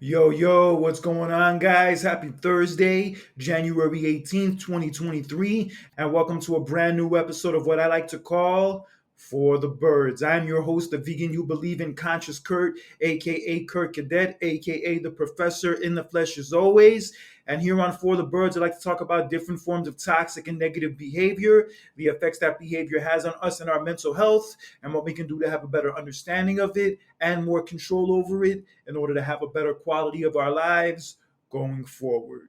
Yo, what's going on, guys? Happy Thursday, January 18th, 2023, and welcome to a brand new episode of what I like to call For the Birds. I'm your host, the vegan you believe in, Conscious Kurt, aka Kurt Cadet, aka the Professor in the flesh as always. And here on For the Birds, I like to talk about different forms of toxic and negative behavior, the effects that behavior has on us and our mental health, and what we can do to have a better understanding of it and more control over it in order to have a better quality of our lives going forward.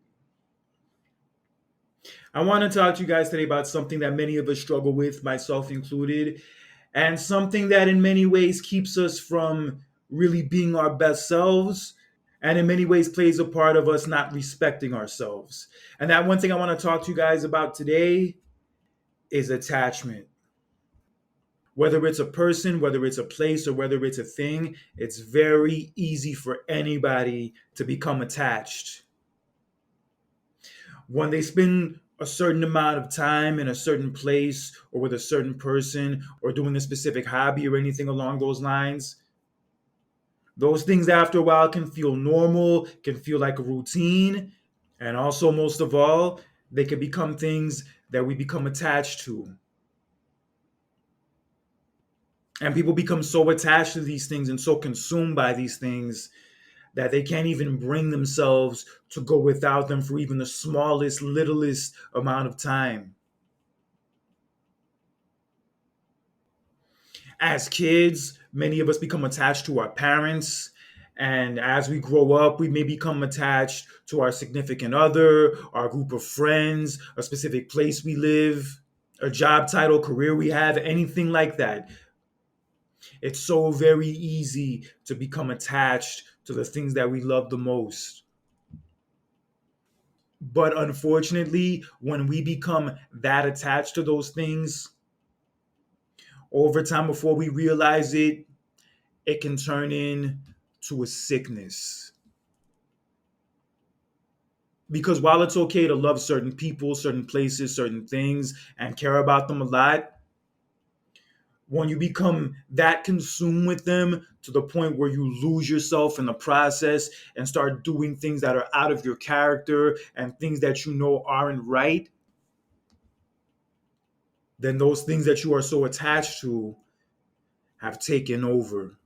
I want to talk to you guys today about something that many of us struggle with, myself included, and something that in many ways keeps us from really being our best selves and in many ways plays a part of us not respecting ourselves. And that one thing I want to talk to you guys about today is attachment. Whether it's a person, whether it's a place, or whether it's a thing, it's very easy for anybody to become attached. When they spend a certain amount of time in a certain place or with a certain person or doing a specific hobby or anything along those lines, those things after a while can feel normal, can feel like a routine, and also, most of all, they can become things that we become attached to. And people become so attached to these things and so consumed by these things that they can't even bring themselves to go without them for even the smallest, littlest amount of time. As kids, many of us become attached to our parents. And as we grow up, we may become attached to our significant other, our group of friends, a specific place we live, a job title, career we have, anything like that. It's so very easy to become attached to the things that we love the most. But unfortunately, when we become that attached to those things, over time, before we realize it, it can turn into a sickness. Because while it's okay to love certain people, certain places, certain things, and care about them a lot, when you become that consumed with them to the point where you lose yourself in the process and start doing things that are out of your character and things that you know aren't right, then those things that you are so attached to have taken over.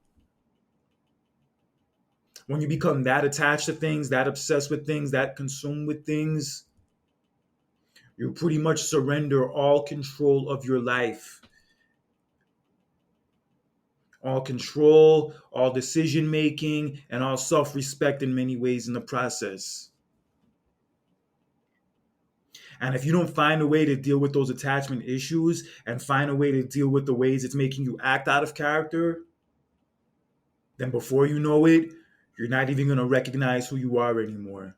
When you become that attached to things, that obsessed with things, that consumed with things, you pretty much surrender all control of your life. All control, all decision making, and all self respect in many ways in the process. And if you don't find a way to deal with those attachment issues and find a way to deal with the ways it's making you act out of character, then before you know it, you're not even going to recognize who you are anymore.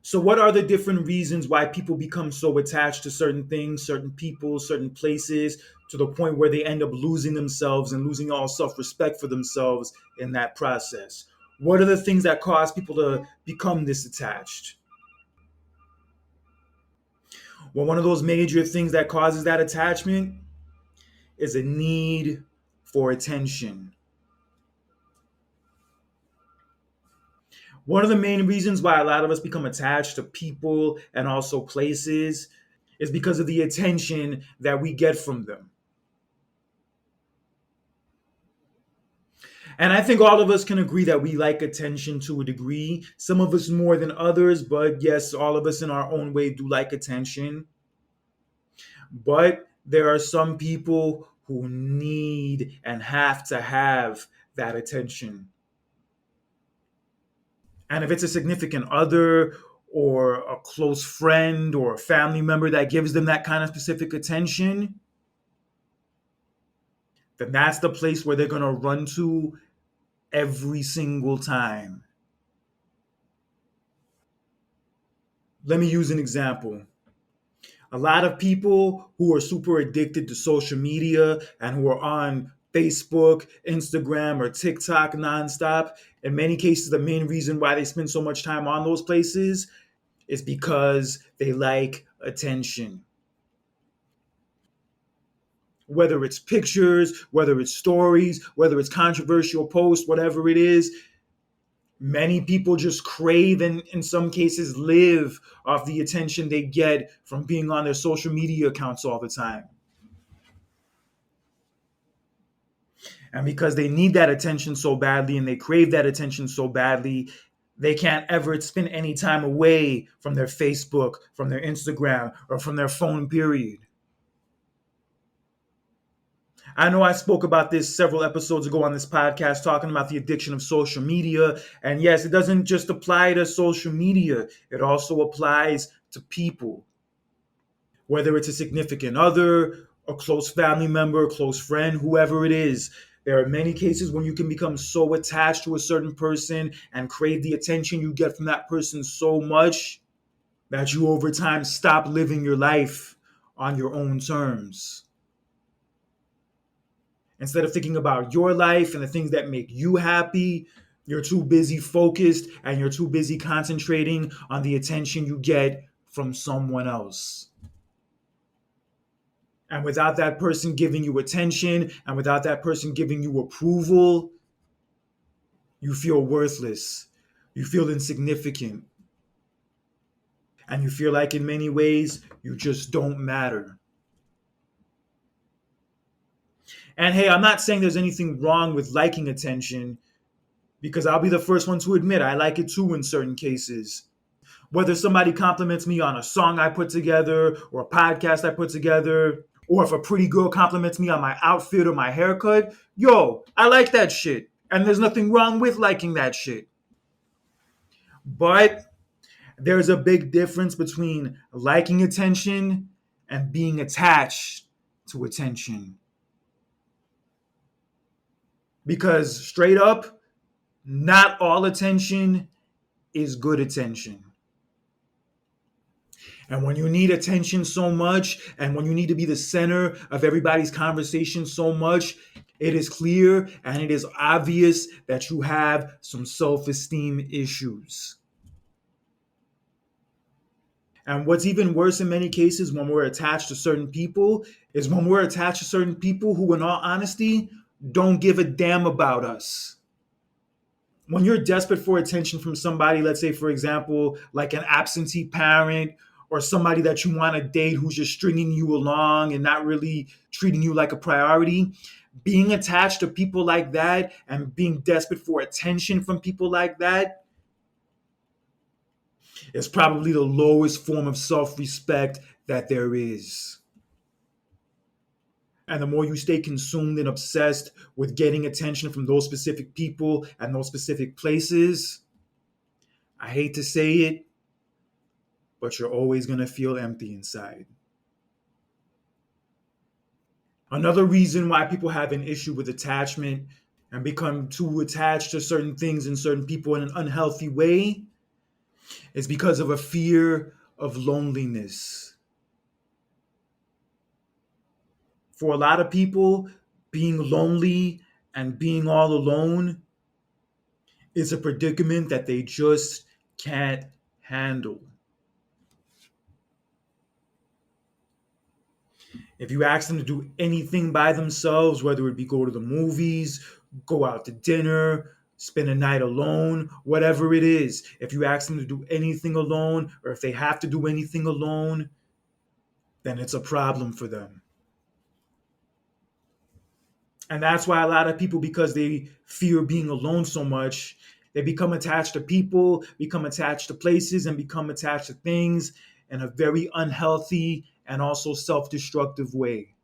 So, what are the different reasons why people become so attached to certain things, certain people, certain places, to the point where they end up losing themselves and losing all self respect for themselves in that process? What are the things that cause people to become this attached? Well, one of those major things that causes that attachment is a need for attention. One of the main reasons why a lot of us become attached to people and also places is because of the attention that we get from them. And I think all of us can agree that we like attention to a degree. Some of us more than others, but yes, all of us in our own way do like attention. But there are some people who need and have to have that attention. And if it's a significant other or a close friend or a family member that gives them that kind of specific attention, then that's the place where they're going to run to every single time. Let me use an example. A lot of people who are super addicted to social media and who are on Facebook, Instagram, or TikTok nonstop, in many cases, the main reason why they spend so much time on those places is because they like attention. whether it's pictures, whether it's stories, whether it's controversial posts, whatever it is. Many people just crave and in some cases live off the attention they get from being on their social media accounts all the time. And because they need that attention so badly and they crave that attention so badly, they can't ever spend any time away from their Facebook, from their Instagram, or from their phone, period. I know I spoke about this several episodes ago on this podcast, talking about the addiction of social media. And yes, it doesn't just apply to social media, it also applies to people, whether it's a significant other, a close family member, a close friend, whoever it is. There are many cases when you can become so attached to a certain person and crave the attention you get from that person so much that you over time stop living your life on your own terms. Instead of thinking about your life and the things that make you happy, you're too busy focused and you're too busy concentrating on the attention you get from someone else. And without that person giving you attention and without that person giving you approval, you feel worthless. You feel insignificant. And you feel like in many ways, you just don't matter. And hey, I'm not saying there's anything wrong with liking attention because I'll be the first one to admit I like it too in certain cases. Whether somebody compliments me on a song I put together or a podcast I put together, or if a pretty girl compliments me on my outfit or my haircut, yo, I like that shit. And there's nothing wrong with liking that shit. But there's a big difference between liking attention and being attached to attention. Because straight up, not all attention is good attention. And when you need attention so much, and when you need to be the center of everybody's conversation so much, it is clear and it is obvious that you have some self esteem issues. And what's even worse in many cases when we're attached to certain people is when we're attached to certain people who, in all honesty, don't give a damn about us. When you're desperate for attention from somebody, let's say, for example, like an absentee parent or somebody that you want to date who's just stringing you along and not really treating you like a priority, being attached to people like that and being desperate for attention from people like that is probably the lowest form of self respect that there is. And the more you stay consumed and obsessed with getting attention from those specific people and those specific places, I hate to say it, but you're always going to feel empty inside. Another reason why people have an issue with attachment and become too attached to certain things and certain people in an unhealthy way is because of a fear of loneliness. For a lot of people, being lonely and being all alone is a predicament that they just can't handle. If you ask them to do anything by themselves, whether it be go to the movies, go out to dinner, spend a night alone, whatever it is, if you ask them to do anything alone, or if they have to do anything alone, then it's a problem for them. And that's why a lot of people, because they fear being alone so much, they become attached to people, become attached to places, and become attached to things in a very unhealthy and also self destructive way.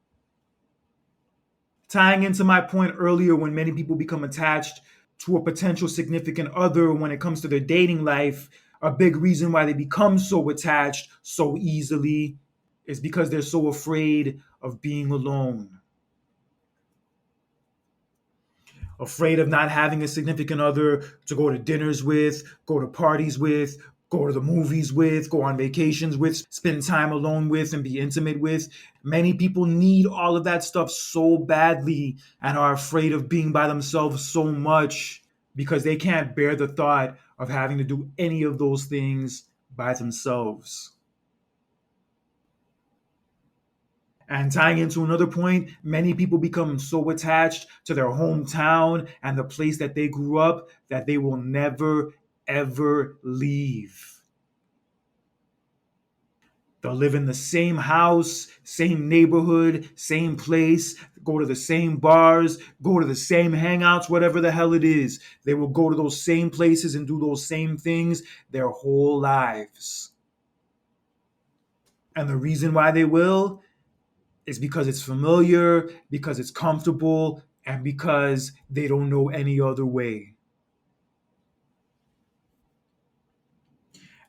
Tying into my point earlier, when many people become attached to a potential significant other when it comes to their dating life, a big reason why they become so attached so easily is because they're so afraid of being alone. Afraid of not having a significant other to go to dinners with, go to parties with, go to the movies with, go on vacations with, spend time alone with, and be intimate with. Many people need all of that stuff so badly and are afraid of being by themselves so much because they can't bear the thought of having to do any of those things by themselves. And tying into another point, many people become so attached to their hometown and the place that they grew up that they will never, ever leave. They'll live in the same house, same neighborhood, same place, go to the same bars, go to the same hangouts, whatever the hell it is. They will go to those same places and do those same things their whole lives. And the reason why they will is because it's familiar, because it's comfortable, and because they don't know any other way.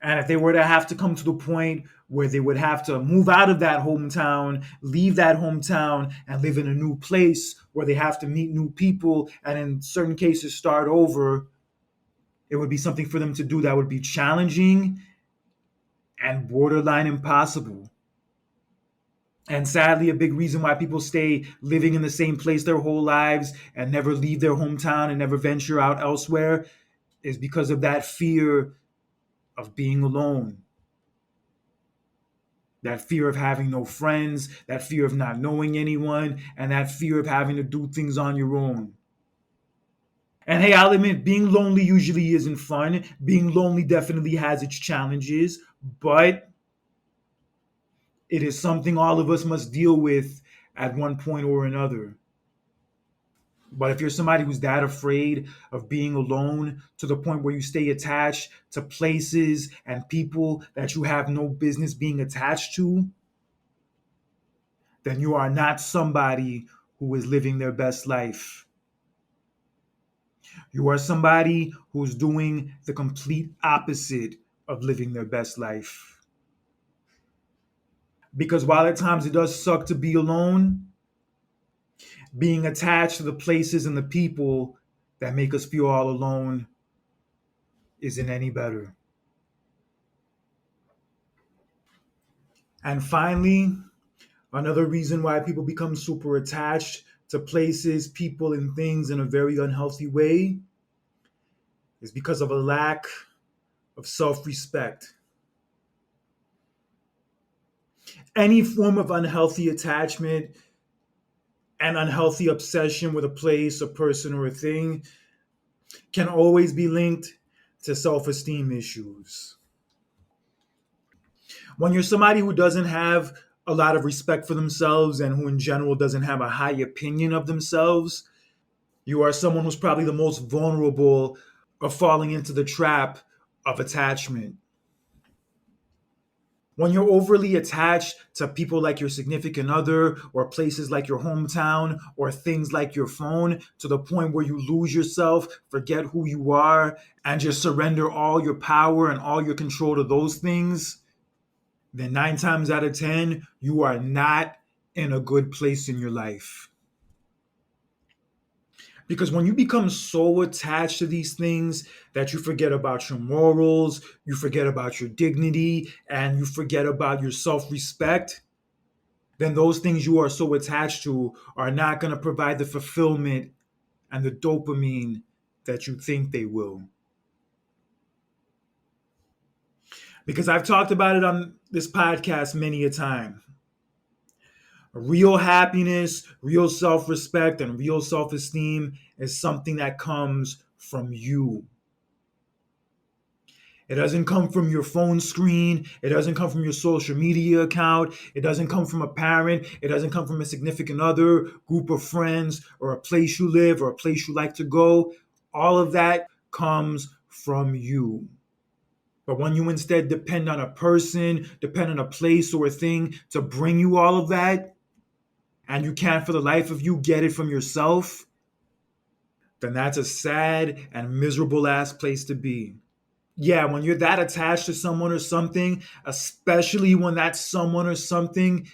And if they were to have to come to the point where they would have to move out of that hometown, leave that hometown, and live in a new place where they have to meet new people and in certain cases start over, it would be something for them to do that would be challenging and borderline impossible. And sadly, a big reason why people stay living in the same place their whole lives and never leave their hometown and never venture out elsewhere is because of that fear of being alone, that fear of having no friends, that fear of not knowing anyone, and that fear of having to do things on your own. And hey, I'll admit, being lonely usually isn't fun. Being lonely definitely has its challenges, but it is something all of us must deal with at one point or another. But if you're somebody who's that afraid of being alone to the point where you stay attached to places and people that you have no business being attached to, then you are not somebody who is living their best life. You are somebody who's doing the complete opposite of living their best life. Because while at times it does suck to be alone, being attached to the places and the people that make us feel all alone isn't any better. And finally, another reason why people become super attached to places, people, and things in a very unhealthy way is because of a lack of self respect. Any form of unhealthy attachment and unhealthy obsession with a place, a person, or a thing can always be linked to self esteem issues. When you're somebody who doesn't have a lot of respect for themselves and who, in general, doesn't have a high opinion of themselves, you are someone who's probably the most vulnerable of falling into the trap of attachment. When you're overly attached to people like your significant other or places like your hometown or things like your phone to the point where you lose yourself, forget who you are, and just surrender all your power and all your control to those things, then 9 times out of 10, you are not in a good place in your life. Because when you become so attached to these things that you forget about your morals, you forget about your dignity, and you forget about your self respect, then those things you are so attached to are not going to provide the fulfillment and the dopamine that you think they will. Because I've talked about it on this podcast many a time. Real happiness, real self respect, and real self esteem is something that comes from you. It doesn't come from your phone screen. It doesn't come from your social media account. It doesn't come from a parent. It doesn't come from a significant other, group of friends, or a place you live, or a place you like to go. All of that comes from you. But when you instead depend on a person, depend on a place or a thing to bring you all of that, and you can't for the life of you get it from yourself, then that's a sad and miserable ass place to be. Yeah, when you're that attached to someone or something, especially when that someone or something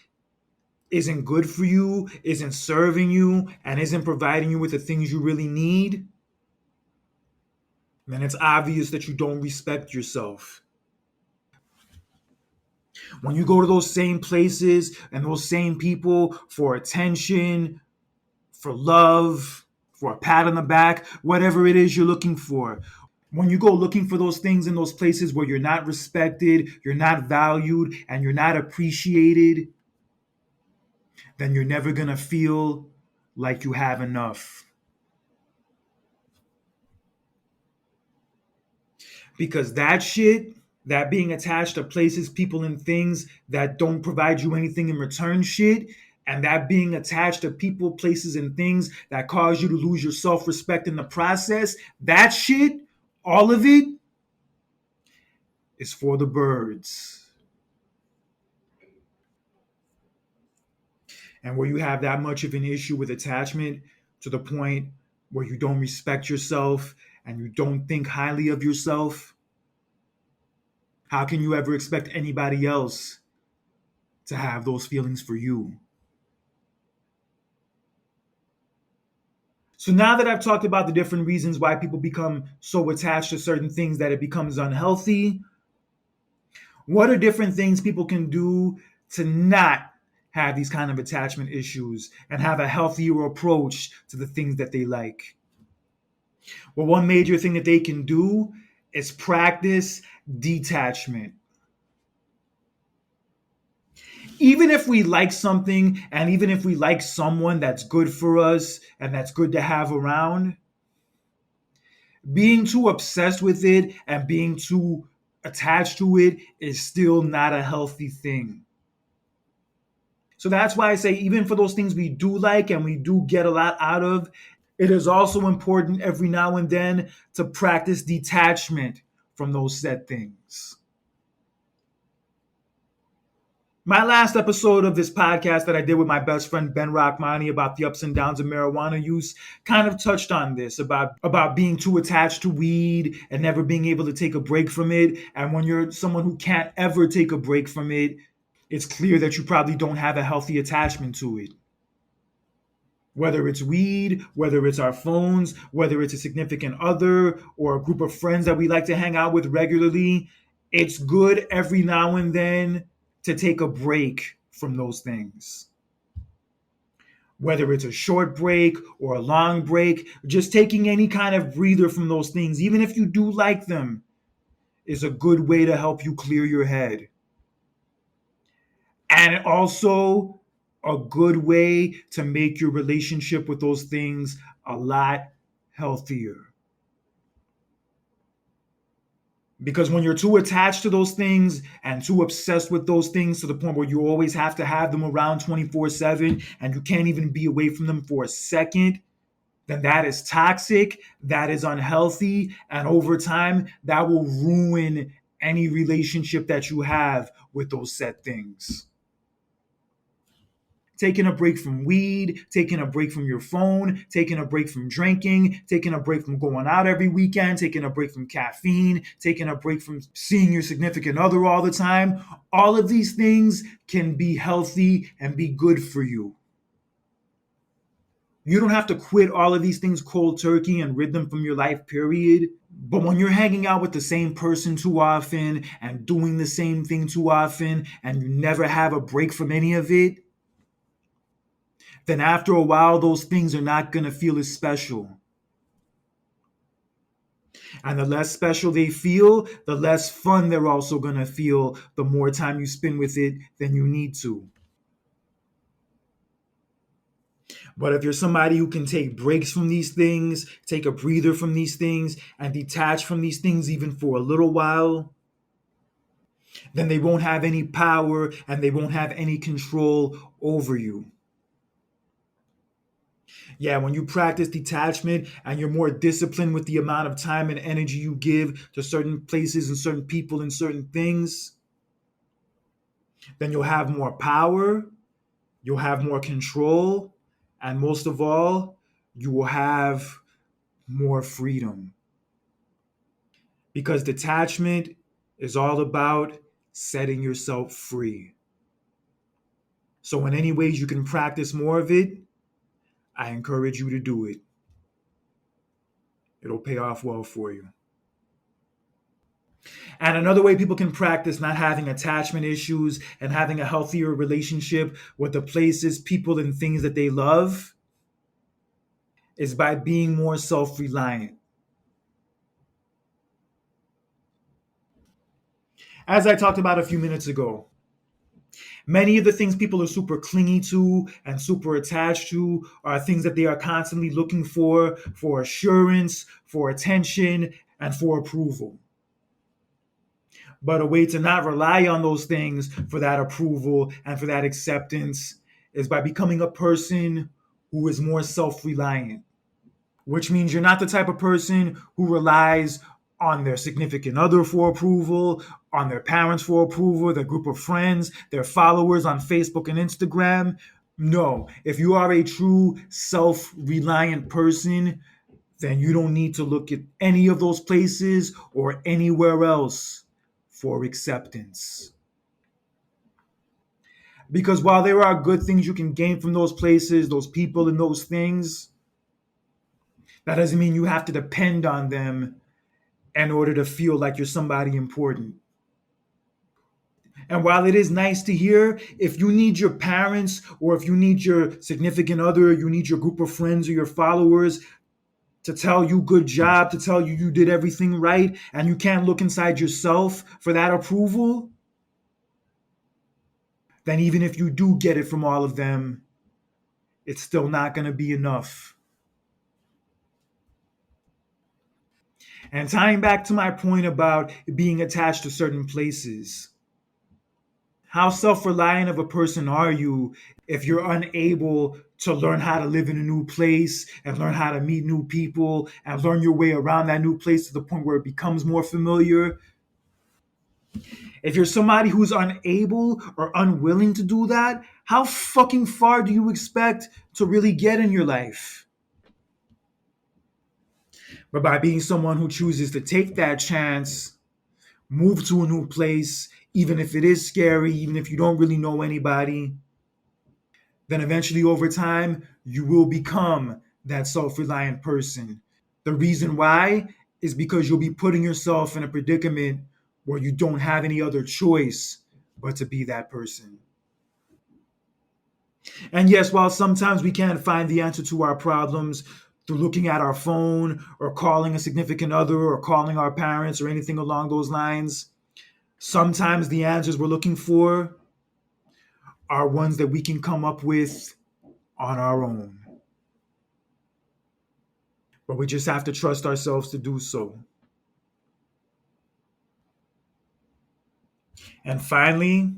isn't good for you, isn't serving you, and isn't providing you with the things you really need, then it's obvious that you don't respect yourself. When you go to those same places and those same people for attention, for love, for a pat on the back, whatever it is you're looking for, when you go looking for those things in those places where you're not respected, you're not valued, and you're not appreciated, then you're never going to feel like you have enough. Because that shit, that being attached to places, people, and things that don't provide you anything in return shit, and that being attached to people, places, and things that cause you to lose your self respect in the process, that shit, all of it, is for the birds. And where you have that much of an issue with attachment to the point where you don't respect yourself and you don't think highly of yourself, how can you ever expect anybody else to have those feelings for you? So now that I've talked about the different reasons why people become so attached to certain things that it becomes unhealthy, what are different things people can do to not have these kind of attachment issues and have a healthier approach to the things that they like? Well, one major thing that they can do is practice detachment. Even if we like something and even if we like someone that's good for us and that's good to have around, being too obsessed with it and being too attached to it is still not a healthy thing. So that's why I say, even for those things we do like and we do get a lot out of, it is also important every now and then to practice detachment from those said things. My last episode of this podcast that I did with my best friend Ben Rachmani about the ups and downs of marijuana use kind of touched on this about being too attached to weed and never being able to take a break from it. And when you're someone who can't ever take a break from it, it's clear that you probably don't have a healthy attachment to it. Whether it's weed, whether it's our phones, whether it's a significant other or a group of friends that we like to hang out with regularly, it's good every now and then to take a break from those things. Whether it's a short break or a long break, just taking any kind of breather from those things, even if you do like them, is a good way to help you clear your head. And also a good way to make your relationship with those things a lot healthier. Because when you're too attached to those things and too obsessed with those things to the point where you always have to have them around 24/7 and you can't even be away from them for a second, then that is toxic, that is unhealthy, and over time, that will ruin any relationship that you have with those set things. Taking a break from weed, taking a break from your phone, taking a break from drinking, taking a break from going out every weekend, taking a break from caffeine, taking a break from seeing your significant other all the time. All of these things can be healthy and be good for you. You don't have to quit all of these things cold turkey and rid them from your life, period. But when you're hanging out with the same person too often and doing the same thing too often and you never have a break from any of it, then after a while, those things are not going to feel as special. And the less special they feel, the less fun they're also going to feel the more time you spend with it than you need to. But if you're somebody who can take breaks from these things, take a breather from these things, and detach from these things even for a little while, then they won't have any power and they won't have any control over you. Yeah, when you practice detachment and you're more disciplined with the amount of time and energy you give to certain places and certain people and certain things, then you'll have more power, you'll have more control, and most of all, you will have more freedom. Because detachment is all about setting yourself free. So, in any ways you can practice more of it, I encourage you to do it. It'll pay off well for you. And another way people can practice not having attachment issues and having a healthier relationship with the places, people, and things that they love is by being more self reliant. As I talked about a few minutes ago, Many of the things people are super clingy to and super attached to are things that they are constantly looking for assurance, for attention, and for approval. But a way to not rely on those things for that approval and for that acceptance is by becoming a person who is more self reliant, which means you're not the type of person who relies on their significant other for approval, on their parents for approval, their group of friends, their followers on Facebook and Instagram. No, if you are a true self reliant person, then you don't need to look at any of those places or anywhere else for acceptance. Because while there are good things you can gain from those places, those people, and those things, that doesn't mean you have to depend on them in order to feel like you're somebody important. And while it is nice to hear, if you need your parents or if you need your significant other, you need your group of friends or your followers to tell you good job, to tell you you did everything right, and you can't look inside yourself for that approval, then even if you do get it from all of them, it's still not going to be enough. And tying back to my point about being attached to certain places, how self reliant of a person are you if you're unable to learn how to live in a new place and learn how to meet new people and learn your way around that new place to the point where it becomes more familiar? If you're somebody who's unable or unwilling to do that, how fucking far do you expect to really get in your life? But by being someone who chooses to take that chance, move to a new place, even if it is scary, even if you don't really know anybody, then eventually over time, you will become that self reliant person. The reason why is because you'll be putting yourself in a predicament where you don't have any other choice but to be that person. And yes, while sometimes we can't find the answer to our problems through looking at our phone or calling a significant other or calling our parents or anything along those lines, sometimes the answers we're looking for are ones that we can come up with on our own. But we just have to trust ourselves to do so. And finally,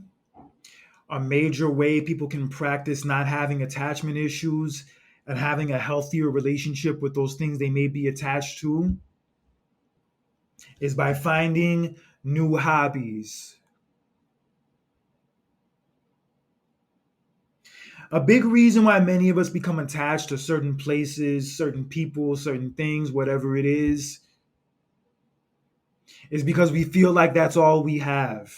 a major way people can practice not having attachment issues and having a healthier relationship with those things they may be attached to is by finding new hobbies. A big reason why many of us become attached to certain places, certain people, certain things, whatever it is because we feel like that's all we have.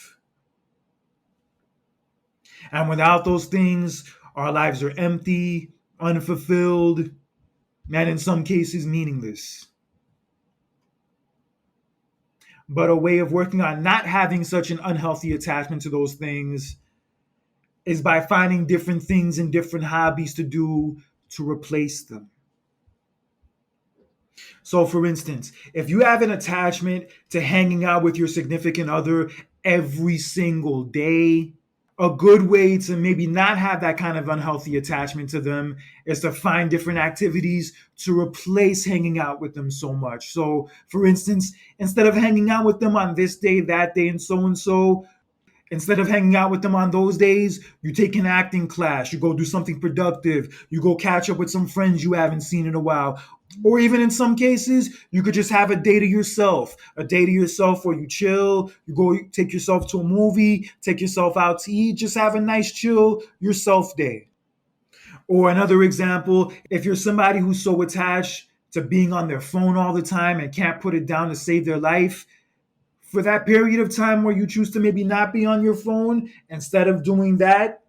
And without those things, our lives are empty, unfulfilled, and in some cases, meaningless. But a way of working on not having such an unhealthy attachment to those things is by finding different things and different hobbies to do to replace them. So, for instance, if you have an attachment to hanging out with your significant other every single day, a good way to maybe not have that kind of unhealthy attachment to them is to find different activities to replace hanging out with them so much. So, for instance, instead of hanging out with them on this day, that day, and so, instead of hanging out with them on those days, you take an acting class, you go do something productive, you go catch up with some friends you haven't seen in a while. Or even in some cases, you could just have a day to yourself where you chill, you go take yourself to a movie, take yourself out to eat, just have a nice chill yourself day. Or another example, if you're somebody who's so attached to being on their phone all the time and can't put it down to save their life, for that period of time where you choose to maybe not be on your phone, instead of doing that,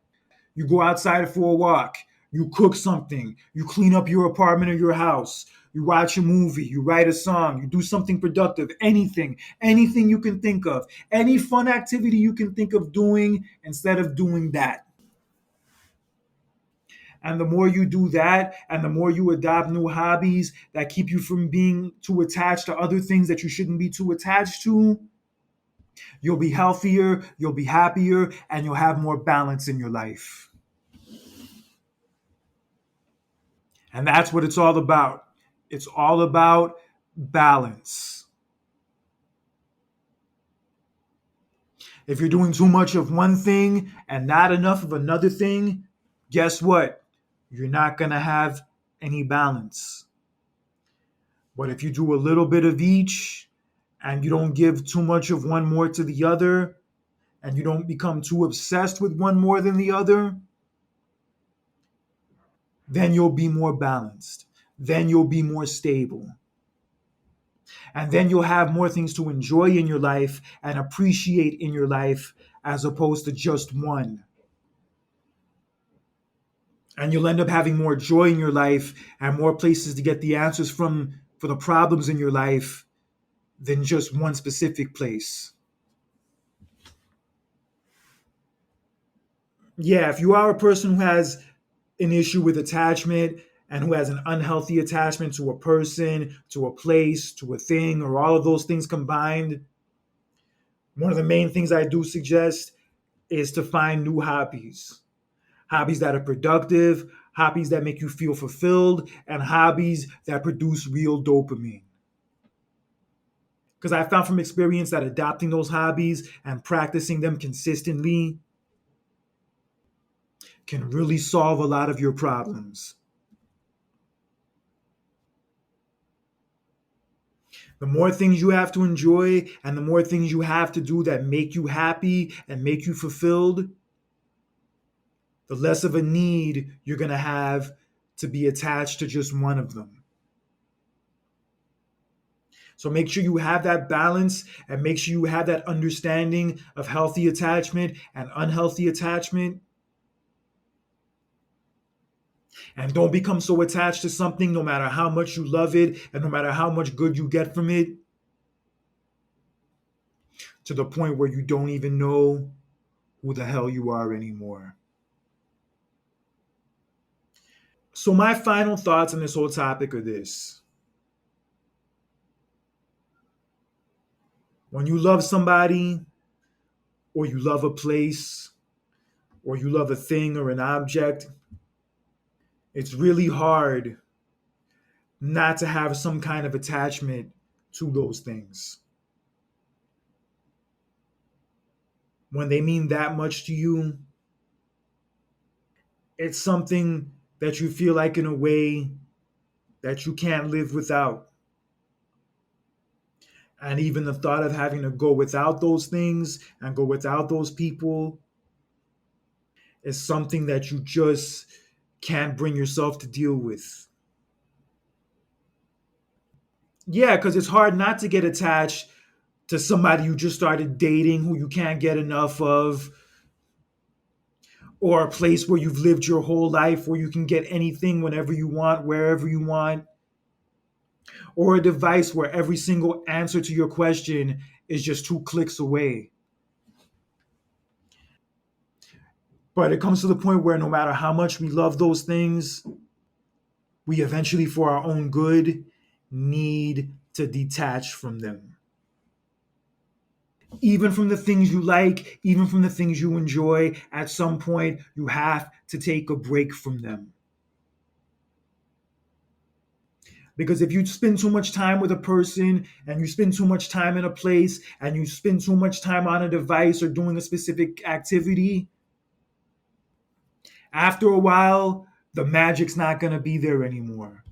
you go outside for a walk, you cook something, you clean up your apartment or your house, you watch a movie, you write a song, you do something productive, anything you can think of, any fun activity you can think of doing instead of doing that. And the more you do that, and the more you adopt new hobbies that keep you from being too attached to other things that you shouldn't be too attached to, You'll be healthier, you'll be happier, and you'll have more balance in your life. And that's what it's all about. It's all about balance. If you're doing too much of one thing and not enough of another thing, guess what? You're not going to have any balance. But if you do a little bit of each and you don't give too much of one more to the other, and you don't become too obsessed with one more than the other, then you'll be more balanced. Then you'll be more stable. And then you'll have more things to enjoy in your life and appreciate in your life as opposed to just one. And you'll end up having more joy in your life and more places to get the answers from for the problems in your life than just one specific place. Yeah, if you are a person who has an issue with attachment and who has an unhealthy attachment to a person, to a place, to a thing, or all of those things combined, one of the main things I do suggest is to find new hobbies. Hobbies that are productive, hobbies that make you feel fulfilled, and hobbies that produce real dopamine. Because I found from experience that adopting those hobbies and practicing them consistently can really solve a lot of your problems. The more things you have to enjoy and the more things you have to do that make you happy and make you fulfilled, the less of a need you're going to have to be attached to just one of them. So make sure you have that balance and make sure you have that understanding of healthy attachment and unhealthy attachment. And don't become so attached to something no matter how much you love it and no matter how much good you get from it to the point where you don't even know who the hell you are anymore. So, my final thoughts on this whole topic are this: when you love somebody, or you love a place, or you love a thing or an object, it's really hard not to have some kind of attachment to those things. When they mean that much to you, it's something that you feel like in a way that you can't live without. And even the thought of having to go without those things and go without those people is something that you just can't bring yourself to deal with. Yeah, because it's hard not to get attached to somebody you just started dating who you can't get enough of, or a place where you've lived your whole life where you can get anything whenever you want, wherever you want, or a device where every single answer to your question is just 2 clicks away. But it comes to the point where no matter how much we love those things, we eventually, for our own good, need to detach from them. Even from the things you like, even from the things you enjoy, at some point, you have to take a break from them. Because if you spend too much time with a person and you spend too much time in a place and you spend too much time on a device or doing a specific activity, after a while, the magic's not going to be there anymore.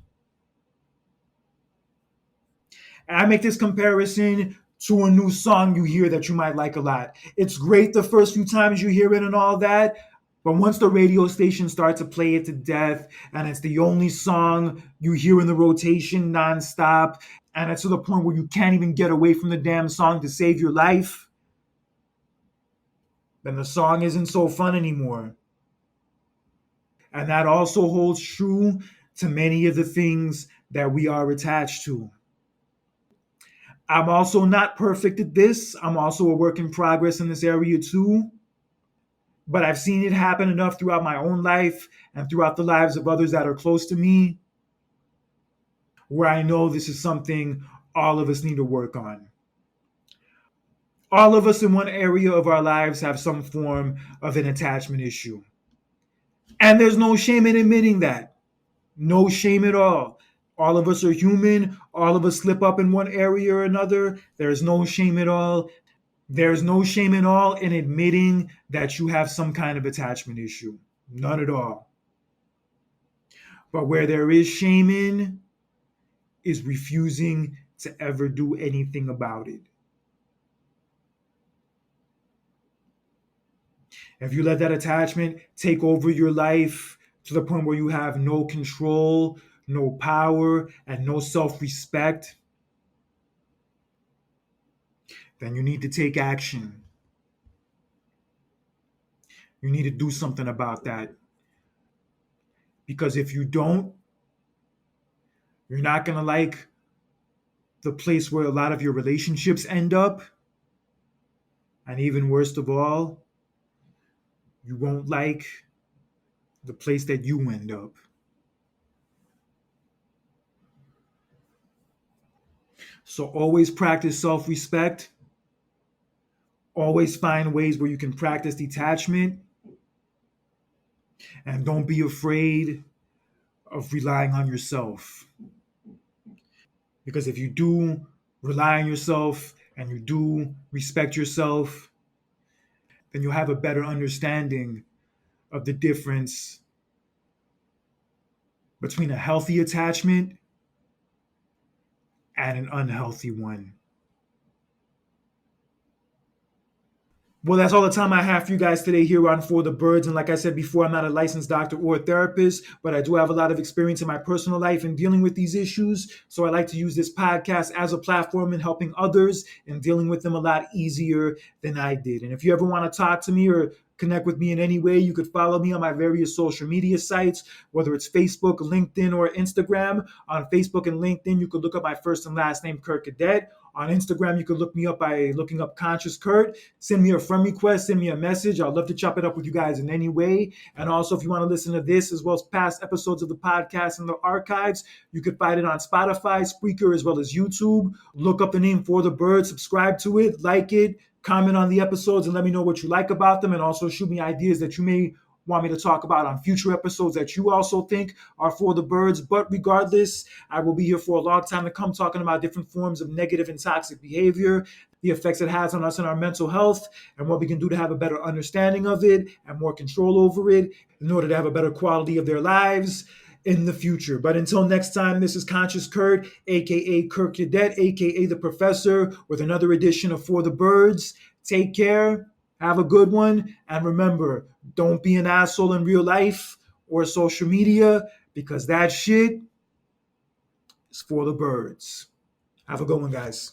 And I make this comparison to a new song you hear that you might like a lot. It's great the first few times you hear it and all that, but once the radio station starts to play it to death and it's the only song you hear in the rotation nonstop, and it's to the point where you can't even get away from the damn song to save your life, then the song isn't so fun anymore. And that also holds true to many of the things that we are attached to. I'm also not perfect at this. I'm also a work in progress in this area too. But I've seen it happen enough throughout my own life and throughout the lives of others that are close to me where I know this is something all of us need to work on. All of us in one area of our lives have some form of an attachment issue. And there's no shame in admitting that. No shame at all. All of us are human. All of us slip up in one area or another. There's no shame at all. There's no shame at all in admitting that you have some kind of attachment issue. None at all. But where there is shame in is refusing to ever do anything about it. If you let that attachment take over your life to the point where you have no control, no power, and no self respect, then you need to take action. You need to do something about that. Because if you don't, you're not going to like the place where a lot of your relationships end up. And even worst of all, you won't like the place that you end up. So always practice self respect. Always find ways where you can practice detachment. And don't be afraid of relying on yourself. Because if you do rely on yourself and you do respect yourself, then you'll have a better understanding of the difference between a healthy attachment and an unhealthy one. Well, that's all the time I have for you guys today here on For the Birds. And like I said before, I'm not a licensed doctor or a therapist, but I do have a lot of experience in my personal life in dealing with these issues. So I like to use this podcast as a platform in helping others and dealing with them a lot easier than I did. And if you ever want to talk to me or connect with me in any way, you could follow me on my various social media sites, whether it's Facebook, LinkedIn, or Instagram. On Facebook and LinkedIn, you could look up my first and last name, Kurt Cadet. On Instagram, you could look me up by looking up Conscious Kurt. Send me a friend request, send me a message. I'd love to chop it up with you guys in any way. And also, if you want to listen to this as well as past episodes of the podcast in the archives, you could find it on Spotify, Spreaker, as well as YouTube. Look up the name For the Bird, subscribe to it, like it, comment on the episodes, and let me know what you like about them. And also shoot me ideas that you may want me to talk about on future episodes that you also think are for the birds. But regardless, I will be here for a long time to come talking about different forms of negative and toxic behavior, the effects it has on us and our mental health, and what we can do to have a better understanding of it and more control over it in order to have a better quality of their lives in the future. But until next time, this is Conscious Kurt, aka Kurt Cadet, aka the Professor, with another edition of For the Birds. Take care. Have a good one. And remember, don't be an asshole in real life or social media, because that shit is for the birds. Have a good one, guys.